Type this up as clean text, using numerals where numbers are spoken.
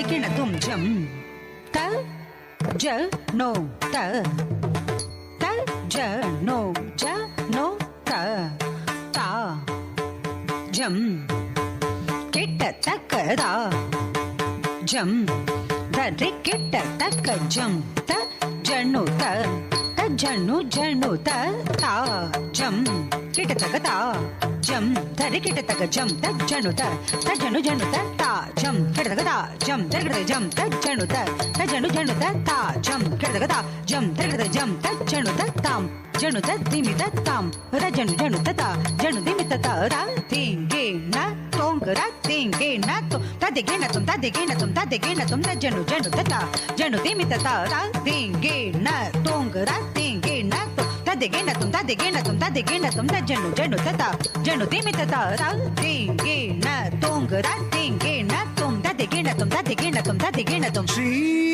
ததிகின தும் ஜம் த ஜ நோ த த ஜ நோ ஜ நோ த தா ஜம் கிட்ட தக்கதா ஜம் தரி கிட்ட தக்க ஜம் த ஜனு த த ஜனு ஜனு த தா ஜம் கிட்ட தக்கதா ஜம் தரி கிட்ட தக்க ஜம் த ஜனு த த ஜனு ஜனு த தா ஜம் கிட்ட தக்கதா ஜம் தரி கிட்ட ஜம் த ஜனு த த ஜனு ஜனு த தா ஜம் கிட்ட தக்கதா ஜம் தரி கிட்ட ஜம் த ஜனு த தாம் ஜனு த திமி த தாம் ர ஜனு ஜனு த தா ஜனு திமி த தா ர திங்கே ந தோங்க ர திங்கே ந தோ ததிகே ந தும் ததிகே ந தும் ததிகே ந தும் த ஜனு ஜனு த தா ஜனு திமி த தா ர திங்கே ந தோங்க ர திங்கே ந தோ ததிகே ந தும் ததிகே ந தும் ததிகே ந தும் த ஜனு ஜனு த தா ஜனு திமி த தா ர திங்கே ந தோங்க ர திங்கே ந தும் ததிகே ந தும் ததிகே ந தும் ததிகே ந தும் ஸ்ரீ